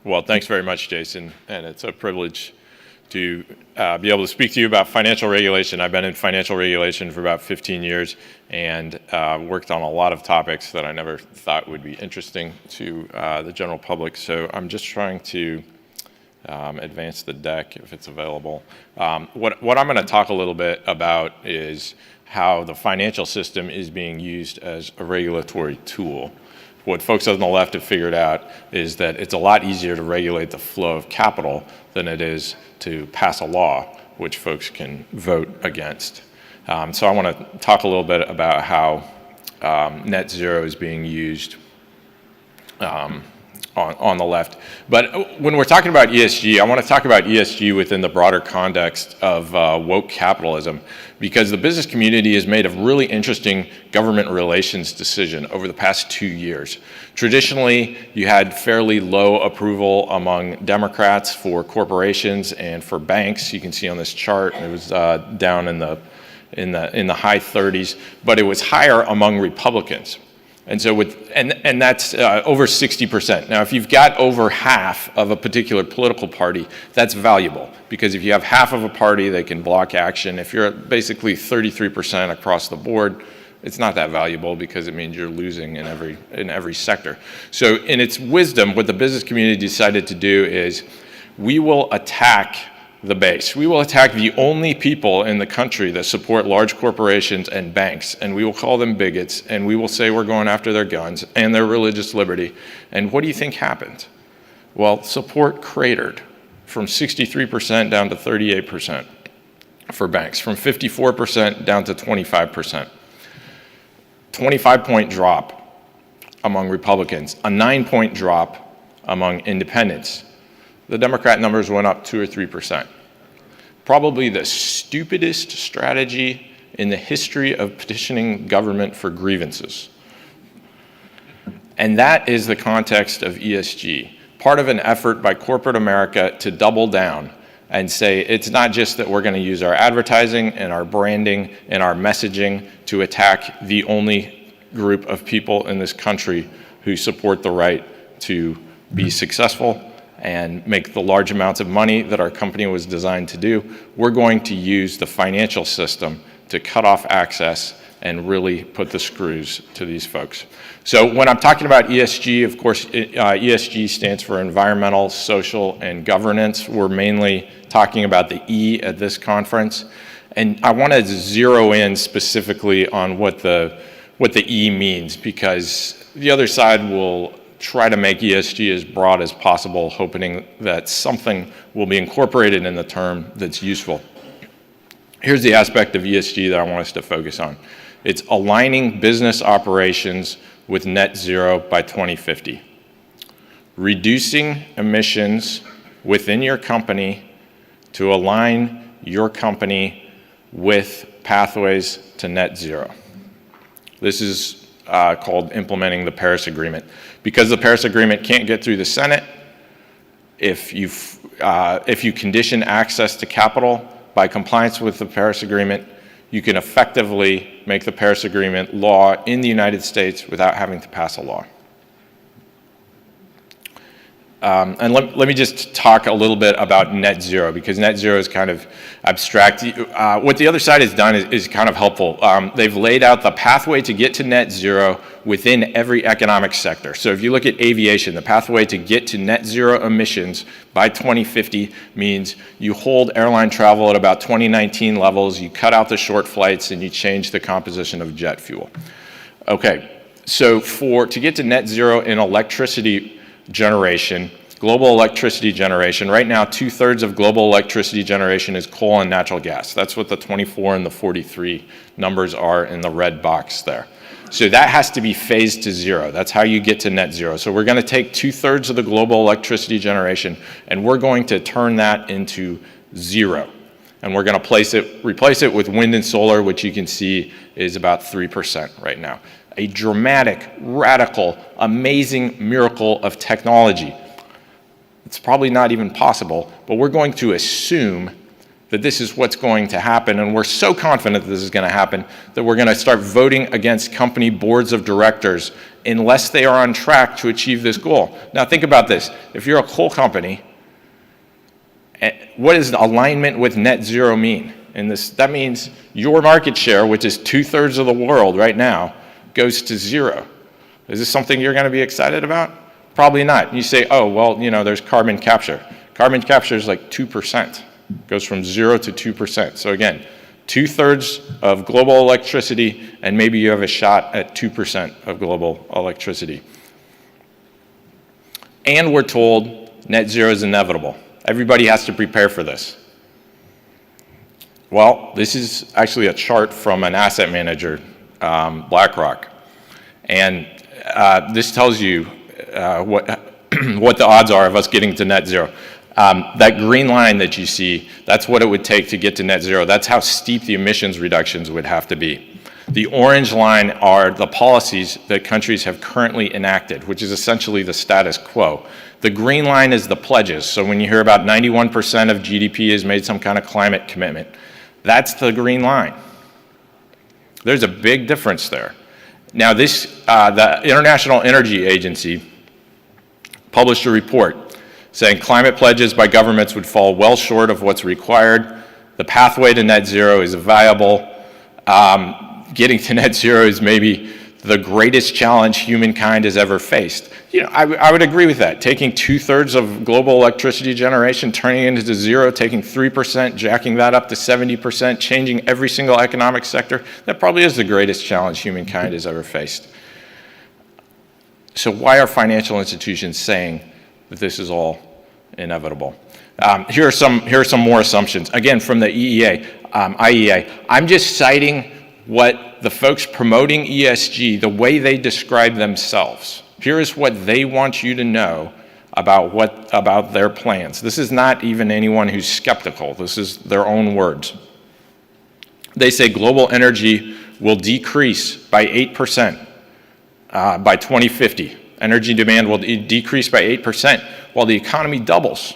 Well, thanks very much, Jason, and it's a privilege to be able to speak to you about financial regulation. I've been in financial regulation for about 15 years and worked on a lot of topics that I never thought would be interesting to the general public. So I'm just trying to advance the deck if it's available. What I'm going to talk a little bit about is how the financial system is being used as a regulatory tool. What folks on the left have figured out is that it's a lot easier to regulate the flow of capital than it is to pass a law, which folks can vote against. So I want to talk a little bit about how net zero is being used on the left. But when we're talking about ESG, I want to talk about ESG within the broader context of woke capitalism, because the business community has made a really interesting government relations decision over the past 2 years. Traditionally, you had fairly low approval among Democrats for corporations and for banks. You can see on this chart, it was down in the high 30s, but it was higher among Republicans. And so and that's over 60%. Now, if you've got over half of a particular political party, that's valuable, because if you have half of a party, they can block action. If you're at basically 33% across the board, it's not that valuable, because it means you're losing in every sector. So in its wisdom, what the business community decided to do is, we will attack the base. We will attack the only people in the country that support large corporations and banks, and we will call them bigots, and we will say we're going after their guns and their religious liberty. And what do you think happened? Well, support cratered from 63% down to 38% for banks, from 54% down to 25%. 25-point drop among Republicans, a 9-point drop among independents. The Democrat numbers went up 2 or 3%. Probably the stupidest strategy in the history of petitioning government for grievances. And that is the context of ESG, part of an effort by corporate America to double down and say, it's not just that we're going to use our advertising and our branding and our messaging to attack the only group of people in this country who support the right to be successful and make the large amounts of money that our company was designed to do. We're going to use the financial system to cut off access and really put the screws to these folks. So when I'm talking about ESG, of course, ESG stands for environmental, social, and governance. We're mainly talking about the E at this conference. And I want to zero in specifically on what the E means, because the other side will try to make ESG as broad as possible, hoping that something will be incorporated in the term that's useful. Here's the aspect of ESG that I want us to focus on. It's aligning business operations with net zero by 2050. Reducing emissions within your company to align your company with pathways to net zero. This is called implementing the Paris Agreement. Because the Paris Agreement can't get through the Senate, if you condition access to capital by compliance with the Paris Agreement, you can effectively make the Paris Agreement law in the United States without having to pass a law. And let me just talk a little bit about net zero, because net zero is kind of abstract. What the other side has done is kind of helpful. They've laid out the pathway to get to net zero within every economic sector. So if you look at aviation, the pathway to get to net zero emissions by 2050 means you hold airline travel at about 2019 levels, you cut out the short flights, and you change the composition of jet fuel. Okay, so to get to net zero in electricity generation, global electricity generation, right now 2/3 of global electricity generation is coal and natural gas. That's what the 24 and the 43 numbers are in the red box there. So that has to be phased to zero. That's how you get to net zero. So we're going to take 2/3 of the global electricity generation, and we're going to turn that into zero. And we're going to replace it with wind and solar, which you can see is about 3% right now. A dramatic, radical, amazing miracle of technology. It's probably not even possible, but we're going to assume that this is what's going to happen, and we're so confident that this is going to happen that we're going to start voting against company boards of directors unless they are on track to achieve this goal. Now think about this. If you're a coal company, what does alignment with net zero mean? That means your market share, which is 2/3 of the world right now, goes to zero. Is this something you're going to be excited about? Probably not. And you say, oh, well, there's carbon capture. Carbon capture is like 2%. Goes from 0 to 2%. So again, 2/3 of global electricity, and maybe you have a shot at 2% of global electricity. And we're told net zero is inevitable. Everybody has to prepare for this. Well, this is actually a chart from an asset manager, BlackRock. And this tells you what the odds are of us getting to net zero. That green line that you see, that's what it would take to get to net zero. That's how steep the emissions reductions would have to be. The orange line are the policies that countries have currently enacted, which is essentially the status quo. The green line is the pledges. So when you hear about 91% of GDP has made some kind of climate commitment, that's the green line. There's a big difference there. Now the International Energy Agency published a report saying climate pledges by governments would fall well short of what's required. The pathway to net zero is viable. Getting to net zero is maybe the greatest challenge humankind has ever faced. I would agree with that. Taking 2/3 of global electricity generation, turning it into zero, taking 3%, jacking that up to 70%, changing every single economic sector, that probably is the greatest challenge humankind has ever faced. So why are financial institutions saying that this is all inevitable? Here are some more assumptions. Again, from the IEA. I'm just citing what the folks promoting ESG, the way they describe themselves. Here is what they want you to know about their plans. This is not even anyone who's skeptical. This is their own words. They say global energy will decrease by 8% by 2050. Energy demand will decrease by 8% while the economy doubles.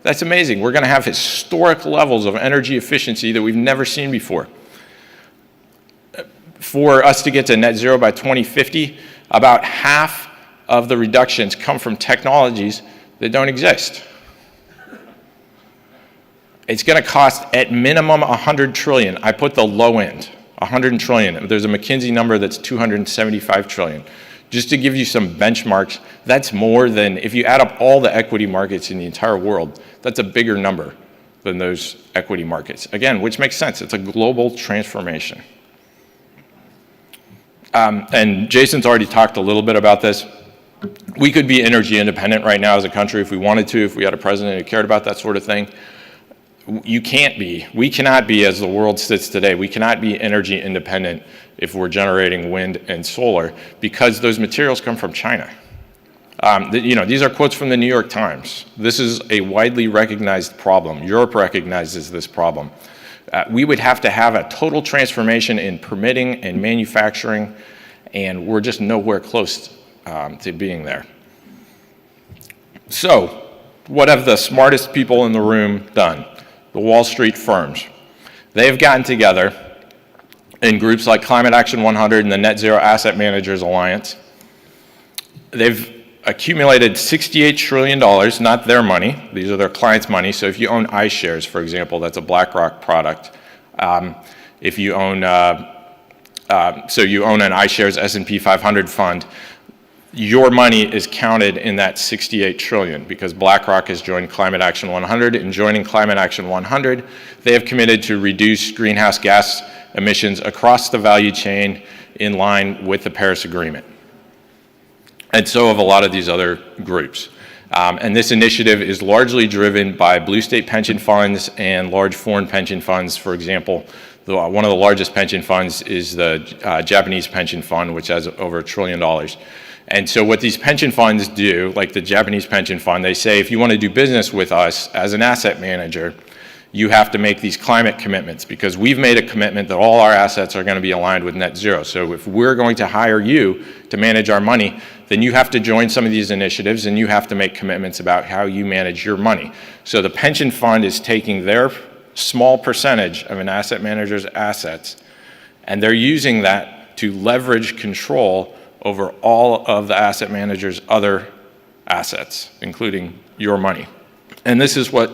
That's amazing. We're going to have historic levels of energy efficiency that we've never seen before. For us to get to net zero by 2050, about half of the reductions come from technologies that don't exist. It's going to cost at minimum $100 trillion. I put the low end, $100 trillion. There's a McKinsey number that's $275 trillion. Just to give you some benchmarks, that's more than, if you add up all the equity markets in the entire world, that's a bigger number than those equity markets. Again, which makes sense. It's a global transformation. And Jason's already talked a little bit about this. We could be energy independent right now as a country if we wanted to, if we had a president who cared about that sort of thing. You can't be. We cannot be, as the world sits today, we cannot be energy independent if we're generating wind and solar because those materials come from China. These are quotes from the New York Times. This is a widely recognized problem. Europe recognizes this problem. We would have to have a total transformation in permitting and manufacturing, and we're just nowhere close to being there. So, what have the smartest people in the room done? The Wall Street firms. They've gotten together in groups like Climate Action 100 and the Net Zero Asset Managers Alliance. They've accumulated $68 trillion, not their money, these are their clients' money. So if you own iShares, for example, that's a BlackRock product. If you own, you own an iShares S&P 500 fund, your money is counted in that $68 trillion because BlackRock has joined Climate Action 100. In joining Climate Action 100, they have committed to reduce greenhouse gas emissions across the value chain in line with the Paris Agreement. And so have a lot of these other groups. And this initiative is largely driven by blue state pension funds and large foreign pension funds. For example, one of the largest pension funds is the Japanese pension fund, which has over $1 trillion. And so what these pension funds do, like the Japanese pension fund, they say, if you want to do business with us as an asset manager, you have to make these climate commitments because we've made a commitment that all our assets are going to be aligned with net zero. So if we're going to hire you to manage our money, then you have to join some of these initiatives and you have to make commitments about how you manage your money. So the pension fund is taking their small percentage of an asset manager's assets, and they're using that to leverage control over all of the asset manager's other assets, including your money. And this is what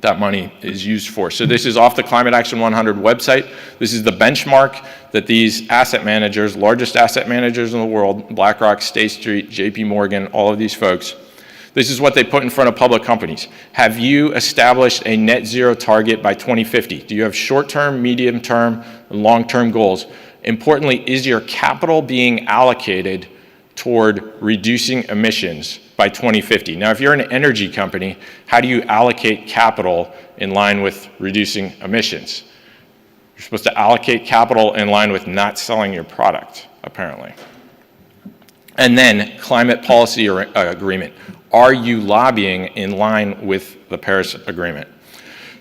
that money is used for. So this is off the Climate Action 100 website. This is the benchmark that these asset managers, largest asset managers in the world, BlackRock, State Street, JP Morgan, all of these folks, this is what they put in front of public companies. Have you established a net zero target by 2050? Do you have short-term, medium-term, and long-term goals? Importantly, is your capital being allocated toward reducing emissions by 2050? Now, if you're an energy company, how do you allocate capital in line with reducing emissions? You're supposed to allocate capital in line with not selling your product, apparently. And then, climate policy agreement. Are you lobbying in line with the Paris Agreement?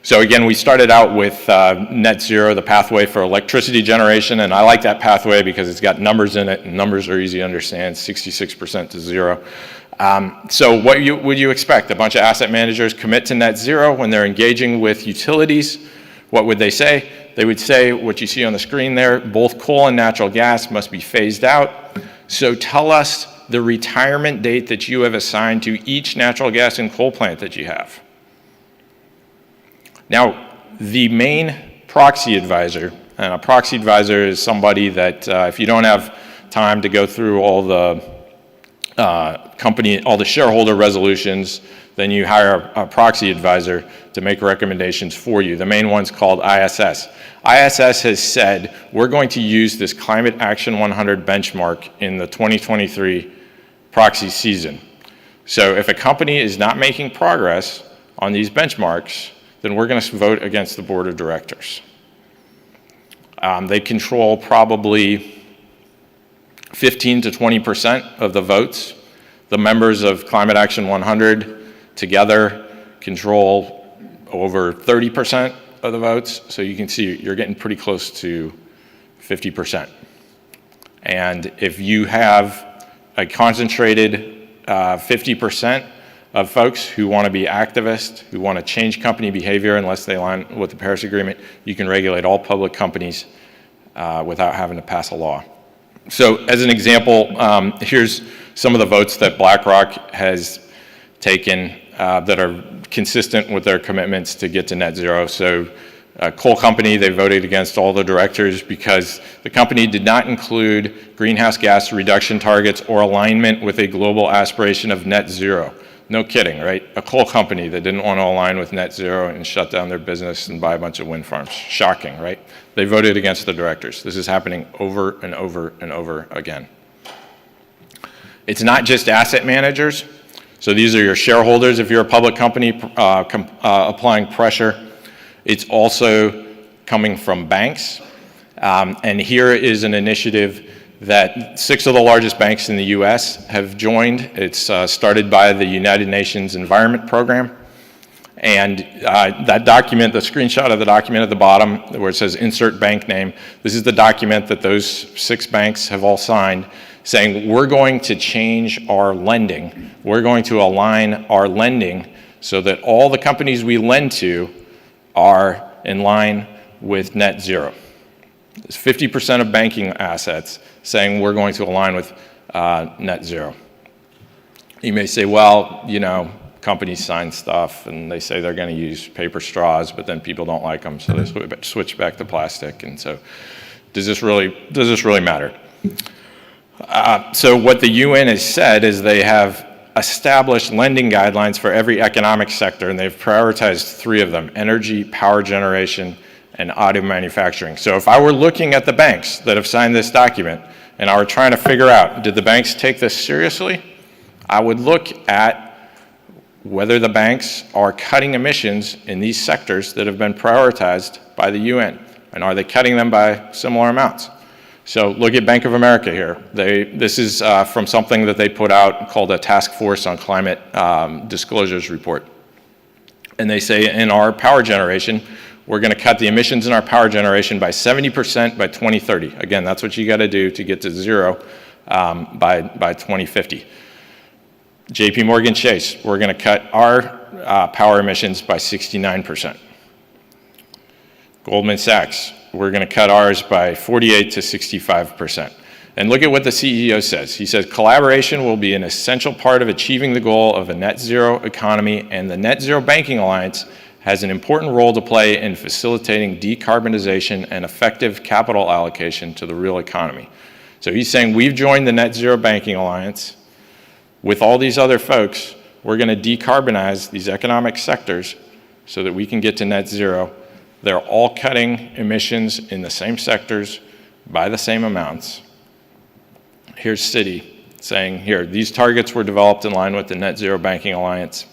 So again, we started out with net zero, the pathway for electricity generation, and I like that pathway because it's got numbers in it, and numbers are easy to understand, 66% to zero. So what would you expect? A bunch of asset managers commit to net zero when they're engaging with utilities. What would they say? They would say what you see on the screen there, both coal and natural gas must be phased out. So tell us the retirement date that you have assigned to each natural gas and coal plant that you have. Now, the main proxy advisor, and a proxy advisor is somebody that if you don't have time to go through all the all the shareholder resolutions, then you hire a proxy advisor to make recommendations for you. The main one's called ISS. ISS has said, we're going to use this Climate Action 100 benchmark in the 2023 proxy season. So if a company is not making progress on these benchmarks, then we're going to vote against the board of directors. They control probably 15 to 20% of the votes. The members of Climate Action 100 together control over 30% of the votes. So you can see you're getting pretty close to 50%. And if you have a concentrated 50% of folks who want to be activists, who want to change company behavior unless they align with the Paris Agreement, you can regulate all public companies without having to pass a law. So as an example, here's some of the votes that BlackRock has taken that are consistent with their commitments to get to net zero. So coal company, they voted against all the directors because the company did not include greenhouse gas reduction targets or alignment with a global aspiration of net zero. No kidding, right? A coal company that didn't want to align with net zero and shut down their business and buy a bunch of wind farms. Shocking, right? They voted against the directors. This is happening over and over and over again. It's not just asset managers. So these are your shareholders if you're a public company applying pressure. It's also coming from banks. And here is an initiative that 6 of the largest banks in the US have joined. It's started by the United Nations Environment Program. And that document, the screenshot of the document at the bottom where it says insert bank name, this is the document that those 6 banks have all signed saying we're going to change our lending. We're going to align our lending so that all the companies we lend to are in line with net zero. It's 50% of banking assets saying we're going to align with net zero. You may say, well, you know, companies sign stuff and they say they're going to use paper straws, but then people don't like them, so they switch back to plastic. And so does this really matter? So what the UN has said is they have established lending guidelines for every economic sector, and they've prioritized 3 of them: energy, power generation, and auto manufacturing. So if I were looking at the banks that have signed this document and I were trying to figure out, did the banks take this seriously? I would look at whether the banks are cutting emissions in these sectors that have been prioritized by the UN, and are they cutting them by similar amounts? So look at Bank of America here. This is from something that they put out called a Task Force on Climate Disclosures Report. And they say in our power generation, we're going to cut the emissions in our power generation by 70% by 2030. Again, that's what you got to do to get to zero by 2050. JP Morgan Chase, we're going to cut our power emissions by 69%. Goldman Sachs, we're going to cut ours by 48 to 65%. And look at what the CEO says. He says, collaboration will be an essential part of achieving the goal of a net zero economy, and the Net Zero Banking Alliance has an important role to play in facilitating decarbonization and effective capital allocation to the real economy. So he's saying we've joined the Net Zero Banking Alliance. With all these other folks, we're going to decarbonize these economic sectors so that we can get to net zero. They're all cutting emissions in the same sectors by the same amounts. Here's Citi saying, here, these targets were developed in line with the Net Zero Banking Alliance,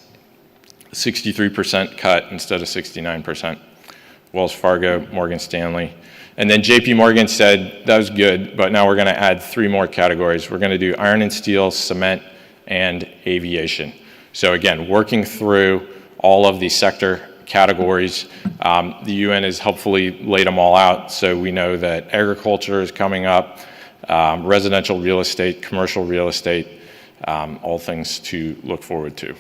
63% cut instead of 69%. Wells Fargo, Morgan Stanley. And then JP Morgan said, that was good, but now we're going to add 3 more categories. We're going to do iron and steel, cement, and aviation. So again, working through all of these sector categories. The UN has helpfully laid them all out, so we know that agriculture is coming up, residential real estate, commercial real estate, all things to look forward to.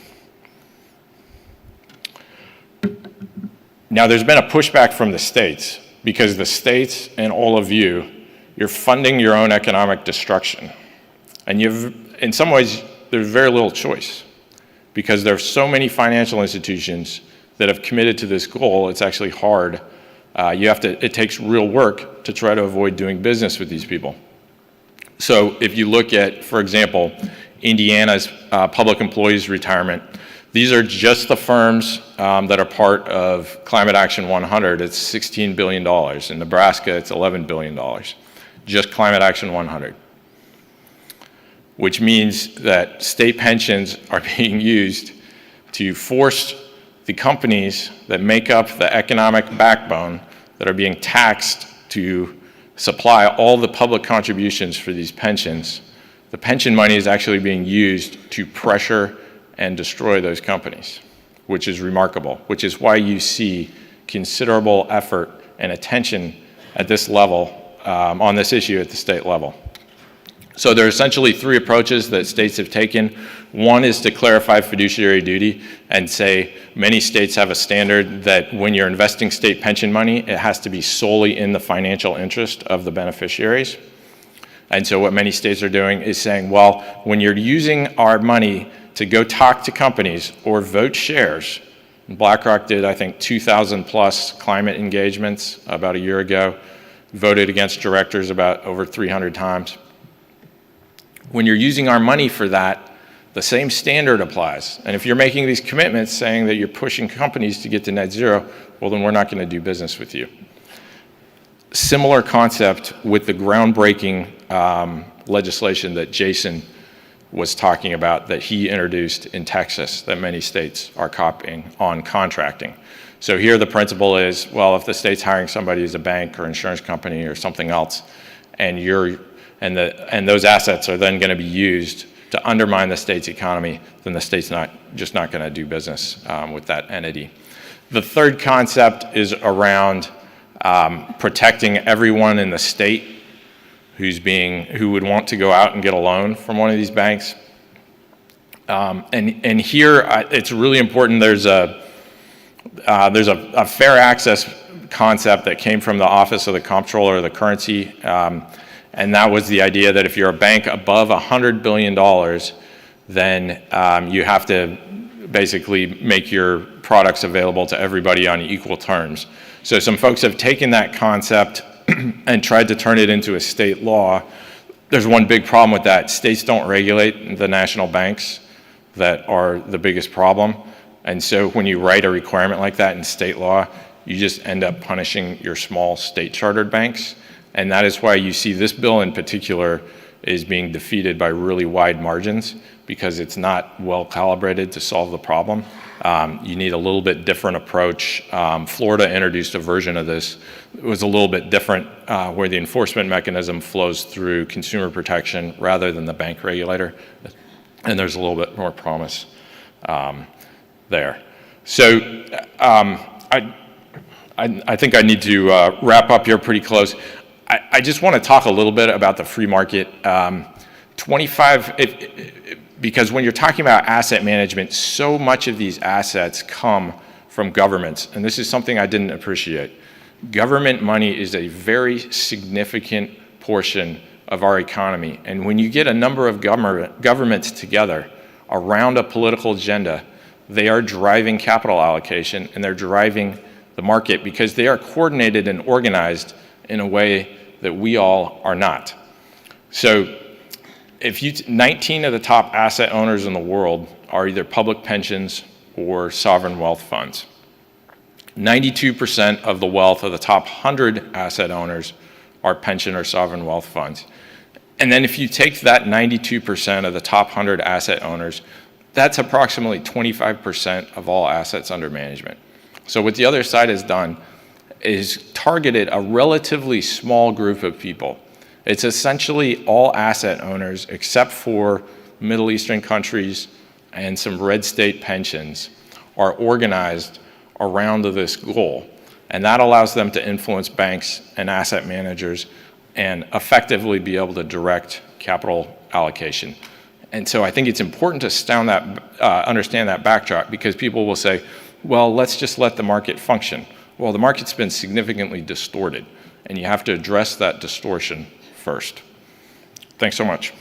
Now, there's been a pushback from the states, because the states and all of you're funding your own economic destruction. And in some ways, there's very little choice, because there are so many financial institutions that have committed to this goal. It's actually hard. It takes real work to try to avoid doing business with these people. So if you look at, for example, Indiana's public employees retirement, these are just the firms that are part of Climate Action 100. It's $16 billion. In Nebraska, it's $11 billion. Just Climate Action 100. Which means that state pensions are being used to force the companies that make up the economic backbone that are being taxed to supply all the public contributions for these pensions. The pension money is actually being used to pressure and destroy those companies, which is remarkable, which is why you see considerable effort and attention at this level, on this issue at the state level. So there are essentially 3 approaches that states have taken. One is to clarify fiduciary duty and say many states have a standard that when you're investing state pension money, it has to be solely in the financial interest of the beneficiaries. And so what many states are doing is saying, well, when you're using our money to go talk to companies or vote shares, BlackRock did, I think, 2,000 plus climate engagements about a year ago, voted against directors about over 300 times. When you're using our money for that, the same standard applies. And if you're making these commitments saying that you're pushing companies to get to net zero, well, then we're not going to do business with you. Similar concept with the groundbreaking legislation that Jason was talking about that he introduced in Texas that many states are copying on contracting. So here the principle is, well, if the state's hiring somebody as a bank or insurance company or something else, and those assets are then going to be used to undermine the state's economy, then the state's just not going to do business with that entity. The third concept is around protecting everyone in the state who would want to go out and get a loan from one of these banks. And here it's really important. There's a fair access concept that came from the Office of the Comptroller of the Currency. And that was the idea that if you're a bank above $100 billion, then you have to basically make your products available to everybody on equal terms. So some folks have taken that concept and tried to turn it into a state law. There's one big problem with that. States don't regulate the national banks that are the biggest problem. And so when you write a requirement like that in state law, you just end up punishing your small state chartered banks. And that is why you see this bill in particular is being defeated by really wide margins, because it's not well calibrated to solve the problem. You need a little bit different approach. Florida introduced a version of this. It was a little bit different, where the enforcement mechanism flows through consumer protection rather than the bank regulator. And there's a little bit more promise there. So I think I need to wrap up here pretty close. I just want to talk a little bit about the free market. Because when you're talking about asset management, so much of these assets come from governments, and this is something I didn't appreciate. Government money is a very significant portion of our economy. And when you get a number of governments together around a political agenda, they are driving capital allocation and they're driving the market because they are coordinated and organized in a way that we all are not. So if 19 of the top asset owners in the world are either public pensions or sovereign wealth funds. 92% of the wealth of the top 100 asset owners are pension or sovereign wealth funds. And then if you take that 92% of the top 100 asset owners, that's approximately 25% of all assets under management. So what the other side has done is targeted a relatively small group of people. It's essentially all asset owners except for Middle Eastern countries and some red state pensions are organized around this goal. And that allows them to influence banks and asset managers and effectively be able to direct capital allocation. And so I think it's important to understand that backdrop because people will say, well, let's just let the market function. Well, the market's been significantly distorted, and you have to address that distortion first. Thanks so much.